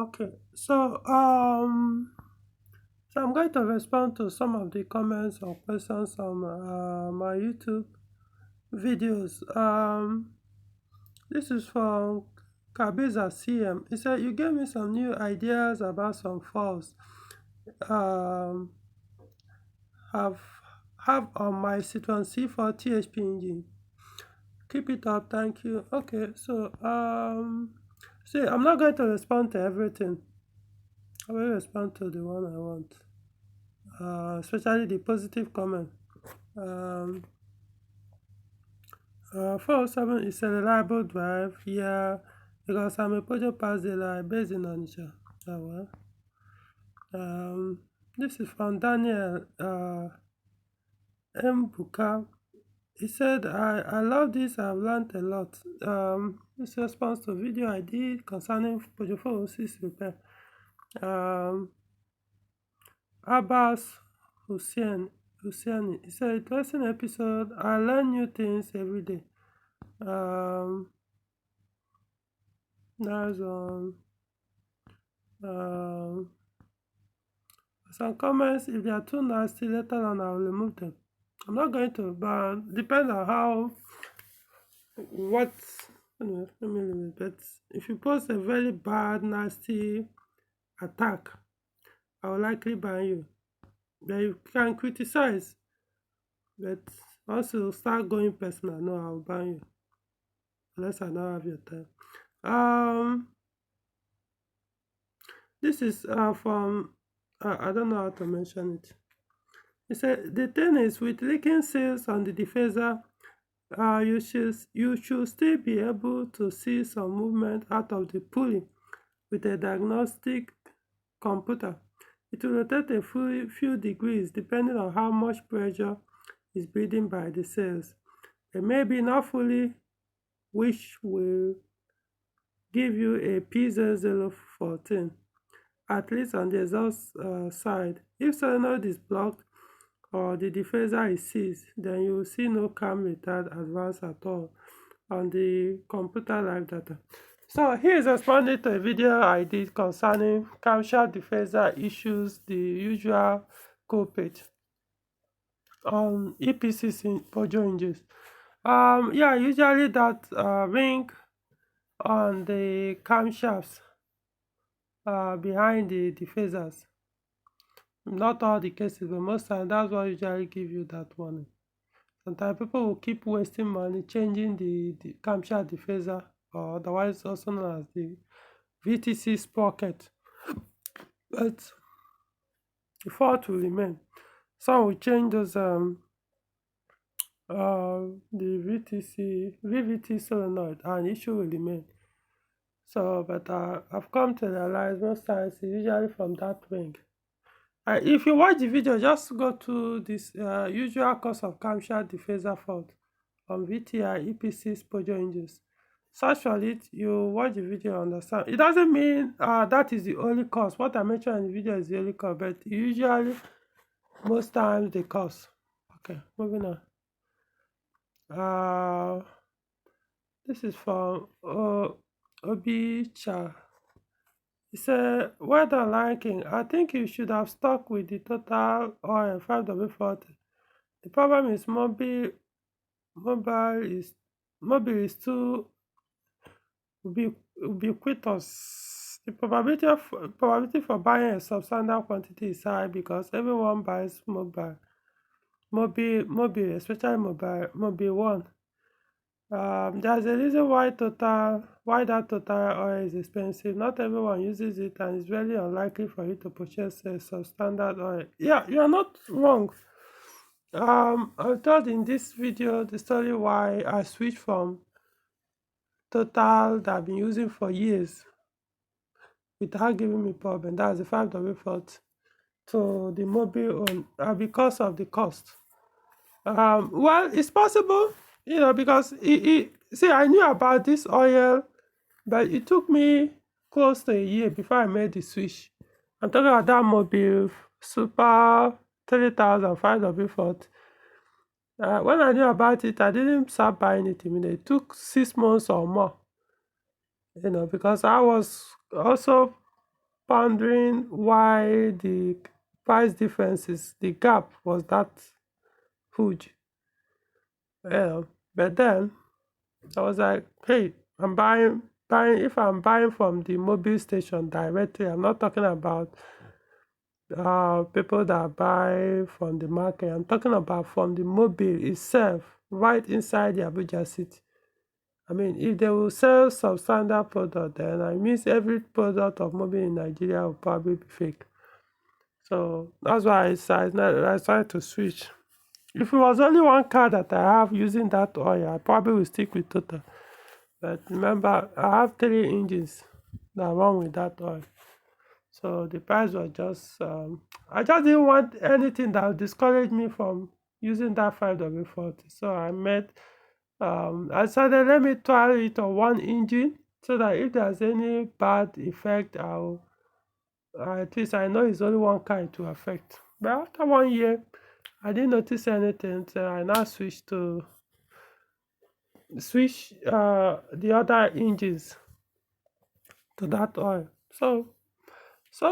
Okay, so I'm going to respond to some of the comments or questions on my YouTube videos. This is from Kabiza CM. He said, you gave me some new ideas about some faults um, have have on my Citroen C4 THP engine. Keep it up, thank you. Okay, so see, I'm not going to respond to everything. I will respond to the one I want. Especially the positive comment. Um, 407 is a reliable drive here because I'm a Peugeot pass dealer based in Onitsha. Oh, well. This is from Daniel M. Buka. He said, I love this, I've learned a lot. This response to video I did concerning Peugeot 406 repair. Abbas Hussein, he said, interesting episode. I learn new things every day. There's some comments. If they are too nasty, later on I will remove them. I'm not going to, but depends on how, what, anyway, let me leave it. But if you post a very bad, nasty attack, I will likely ban you. Then you can criticize, but once you start going personal, no, I will ban you. Unless I don't have your time. This is from, I don't know how to mention it. He said, the thing is, with leaking seals on the diffuser, you should still be able to see some movement out of the pulley with a diagnostic computer. It will rotate a few degrees depending on how much pressure is building by the seals. They may be not fully, which will give you a P0014, at least on the exhaust side. If solenoid is blocked or the diffuser is seized, then you will see no cam retard advance at all on the computer live data. So here is responding to a video I did concerning camshaft diffuser issues, the usual culprit on EPCs in Peugeot engines. Yeah, usually that ring on the camshafts behind the diffusers. Not all the cases, but most times that's what usually give you that warning. Sometimes people will keep wasting money changing the camshaft diffuser, or otherwise also known as the VTC sprocket, but the fault will remain. Some will change those the VVT solenoid, and issue will remain. So, but I've come to realize most times it's usually from that ring. If you watch the video, just go to this usual cause of camshaft diffuser fault on VTI EPC Peugeot engines. Search for it, you watch the video, understand. It doesn't mean that is the only cause. What I mentioned in the video is the only cause, but usually, most times, the cause. Okay, moving on. This is from Obi-cha. He said, well done, Lion King. I think you should have stuck with the total oil 5w-40. The problem is mobile is too ubiquitous. The probability for buying a substandard quantity is high because everyone buys mobile, especially mobile one. There's a reason why that total oil is expensive. Not everyone uses it, and it's very unlikely for you to purchase a substandard oil. Yeah, you are not wrong. I told in this video the story why I switched from total that I've been using for years without giving me problem. That's the 5w-40 to the mobile one because of the cost. Well, it's possible, because see, I knew about this oil, but it took me close to a year before I made the switch. I'm talking about that mobile super 3000 5w-40. When I knew about it, I didn't start buying it immediately. It took 6 months or more, because I was also pondering why the price differences, the gap was that huge. Yeah. But then I was like, hey, I'm buying if I'm buying from the mobile station directly, I'm not talking about people that buy from the market. I'm talking about from the mobile itself, right inside the Abuja city. I mean, if they will sell substandard product, then I mean every product of mobile in Nigeria will probably be fake. So that's why I decided to switch. If it was only one car that I have using that oil, I probably will stick with Total. But remember, I have 3 engines that run with that oil. So the price was just, I just didn't want anything that would discourage me from using that 5w-40. So I decided let me try it on one engine so that if there's any bad effect, at least I know it's only one car to affect. But after 1 year, I didn't notice anything, so I now switched the other engines to that oil. So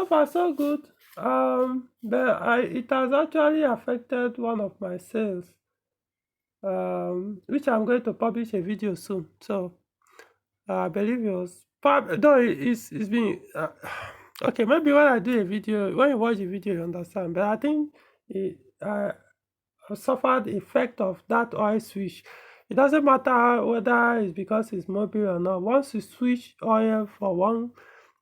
far so good. But it has actually affected one of my sales, which I'm going to publish a video soon. So I believe it was probably though it's been okay. Maybe when I do a video, when you watch the video, you understand. But I think I suffered the effect of that oil switch. It doesn't matter whether it's because it's mobile or not. Once you switch oil for one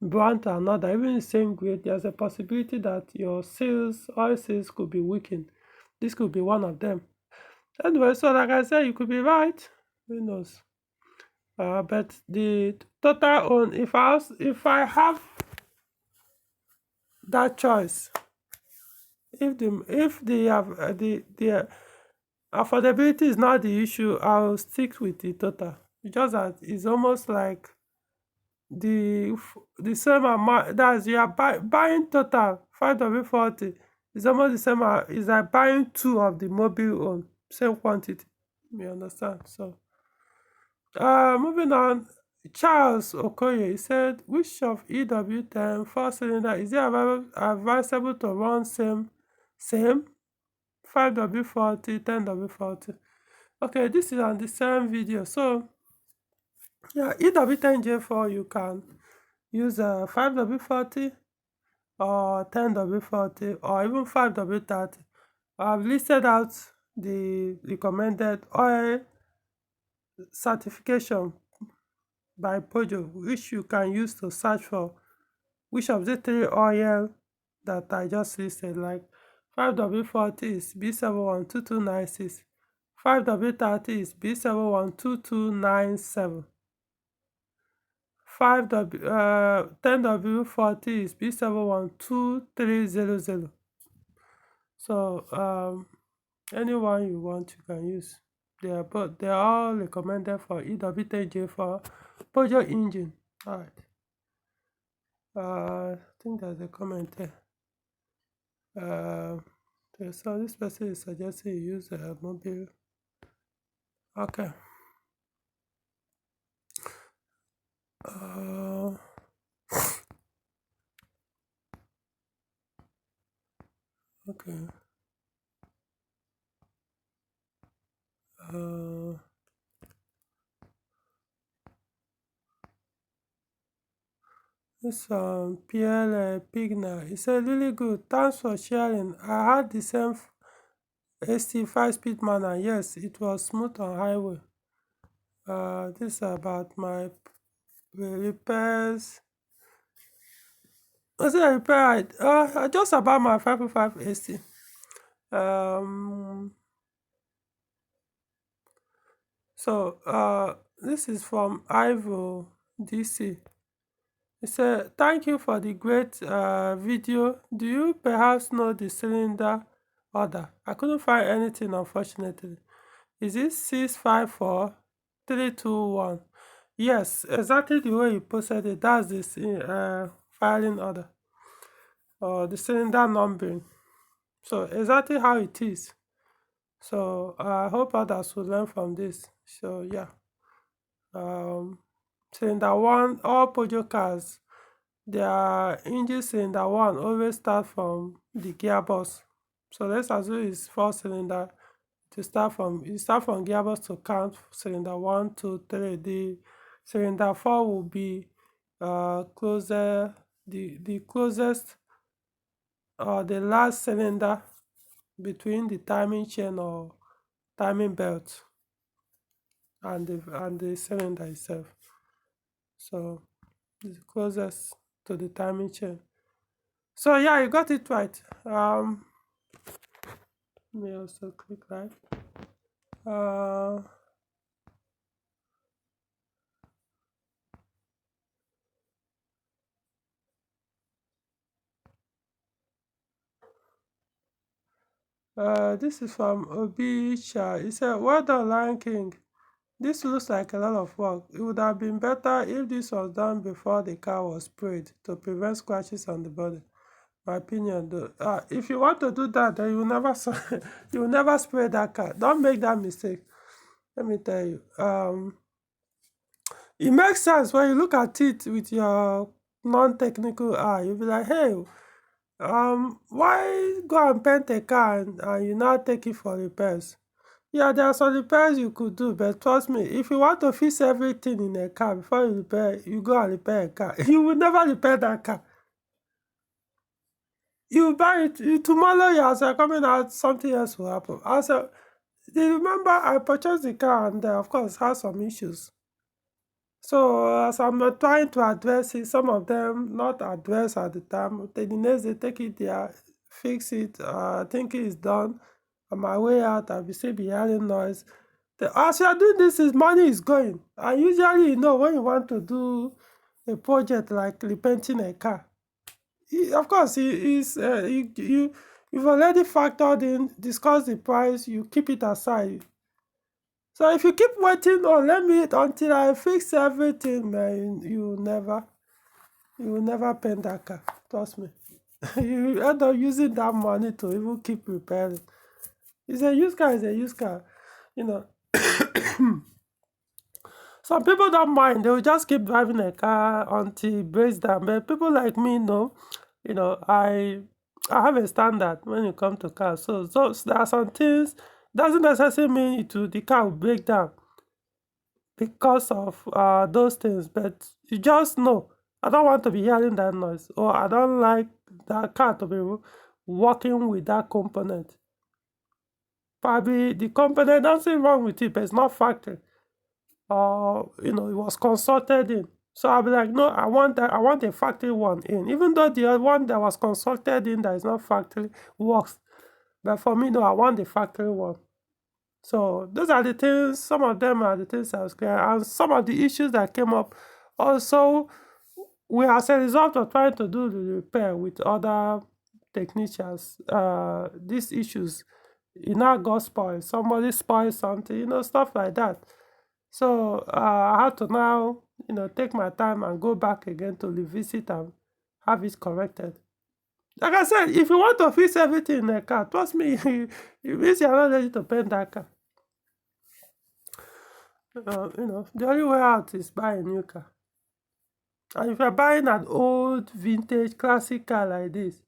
brand to another, even the same grade, there's a possibility that your oil sales could be weakened. This could be one of them. Anyway, so like I said, you could be right. Who knows? But the total on if I have that choice, if the affordability is not the issue, I'll stick with the total. Just that it's almost like the same amount. That's you are buying total 5w-40 is almost the same as is like buying two of the mobile on same quantity. You understand? So moving on. Charles Okoye, he said, which of EW10 4-cylinder is it advisable to run same 5w-40, 10w-40? Okay, this is on the same video. So yeah, EW10J4 you can use 5w-40 or 10w-40 or even 5w-30. I've listed out the recommended oil certification by Peugeot, which you can use to search for which of the 3 oil that I just listed. Like 5w-40 is B712296, 5w-30 is B712297, 10w-40 is B712300. So anyone you want you can use. They are all recommended for EW10J for Peugeot engine. All right. I think there's a comment there. So this person is suggesting you use a mobile. Okay. Okay. This PL Pigna, he said, really good. Thanks for sharing. I had the same ST 5-speed manner. Yes, it was smooth on highway. This is about my repairs. I said repair. Just about my 505 ST. So this is from Ivo DC. He said, thank you for the great video. Do you perhaps know the cylinder order? I couldn't find anything, unfortunately. Is it 654321? Yes, exactly the way you posted it. That's the filing order or the cylinder numbering. So exactly how it is. So I hope others will learn from this. So yeah. Cylinder 1, all Peugeot cars their engine cylinder one always start from the gearbox. So let's assume it's 4 cylinder. To start from, you start from gearbox to count cylinder 1, 2, 3. The cylinder 4 will be closer, the closest or the last cylinder between the timing chain or timing belt and the cylinder itself. So it's closest to the timing chain. So yeah, you got it right. Let me also click right. This is from Obi Cha. He said, "Well done, Lion King. This looks like a lot of work. It would have been better if this was done before the car was sprayed to prevent scratches on the body. My opinion, though. If you want to do that, then you will never you will never spray that car. Don't make that mistake. Let me tell you. It makes sense when you look at it with your non-technical eye. You'll be like, hey, why go and paint a car and you now take it for repairs? Yeah, there are some repairs you could do, but trust me, if you want to fix everything in a car before you go and repair a car, you will never repair that car. You buy it, tomorrow you're coming out, something else will happen. Also, remember I purchased the car and of course had some issues. So as I'm trying to address it, some of them not addressed at the time. The next day take it there, fix it, think it's done. On my way out, I'll still be hearing noise. As you are doing this, money is going. And usually, when you want to do a project like repainting a car, of course, you've already factored in, discussed the price, you keep it aside. So if you keep waiting, let me until I fix everything, man, you will never paint that car. Trust me. You end up using that money to even keep repairing. It's a used car, Some people don't mind. They will just keep driving a car until it breaks down. But people like me, I have a standard when it comes to cars. So there are some things, doesn't necessarily mean the car will break down because of those things. But you just know, I don't want to be hearing that noise, or I don't like that car to be working with that component. Probably the component, nothing wrong with it, but it's not factory. Or it was consulted in. So I'll be like, no, I want a factory one in. Even though the one that was consulted in that is not factory works. But for me, no, I want the factory one. So those are the things, some of them are the things I was clear. And some of the issues that came up also, we as a result of trying to do the repair with other technicians, these issues, now got spoiled. Somebody spoiled something, stuff like that. So I had to now, take my time and go back again to revisit and have it corrected. Like I said, if you want to fix everything in a car, trust me, it means you're not ready to paint that car. The only way out is buy a new car. And if you're buying an old, vintage, classic car like this,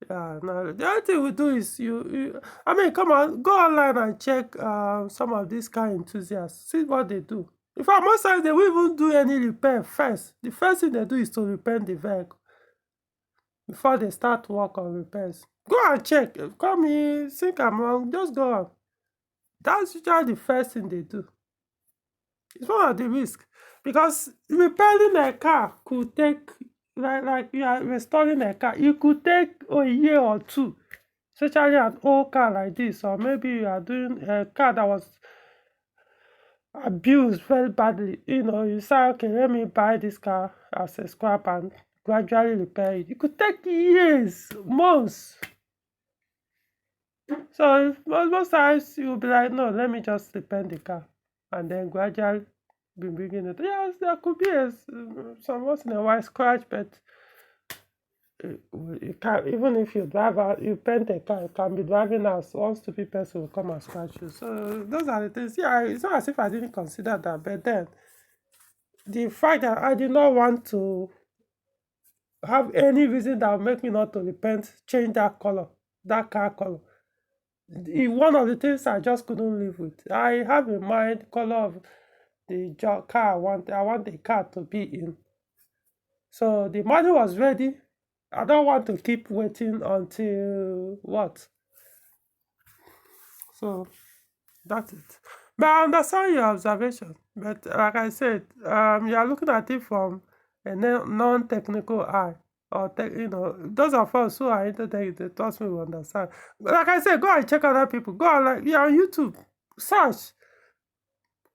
no, the only thing we do is come on, go online and check some of these car enthusiasts, see what they do. In fact, most times they won't even do any repair first. The first thing they do is to repair the vehicle before they start work on repairs. Go and check. Call me, think I'm wrong, just go on. That's usually the first thing they do. It's one of the risks. Because repairing a car could take, like you are restoring a car, it could take a year or two. Especially an old car like this, or maybe you are doing a car that was abused very badly. You say, okay, let me buy this car as a scrap and gradually repair it. It could take years, months. So most times you will be like, no, let me just repair the car and then gradually be bringing it. Yes, there could be some once in a while scratch, but you can't, even if you drive out, you paint a car, you can be driving out, one stupid person will come and scratch you. So those are the things. Yeah, it's not as if I didn't consider that, but then the fact that I did not want to have any reason that will make me not to repent, change that color, that car color. One of the things I just couldn't live with. I have in mind color of the car I want. I want the car to be in. So the money was ready. I don't want to keep waiting until what? So that's it. But I understand your observation. But like I said, you are looking at it from a non-technical eye. Or those of us who are into tech, they trust me will understand. But like I said, go and check other people. Go on, like, you're on YouTube, search.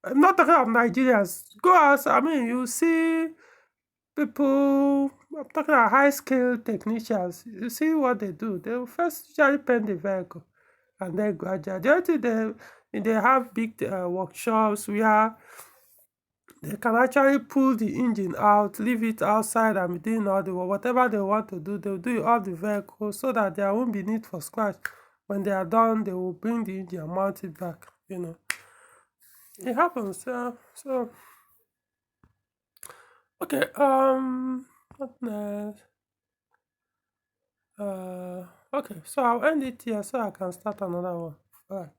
I'm not talking of Nigerians. Go out. I mean, you see people. I'm talking about high-skilled technicians. You see what they do. They will first usually paint the vehicle, and then gradually. The other thing they have big workshops where they can actually pull the engine out, leave it outside, and be doing all the work. Whatever they want to do, they'll do it all the vehicle so that there won't be need for scratch. When they are done, they will bring the engine and mount it back. It happens. So okay. What next? Okay. So I'll end it here so I can start another one. All right.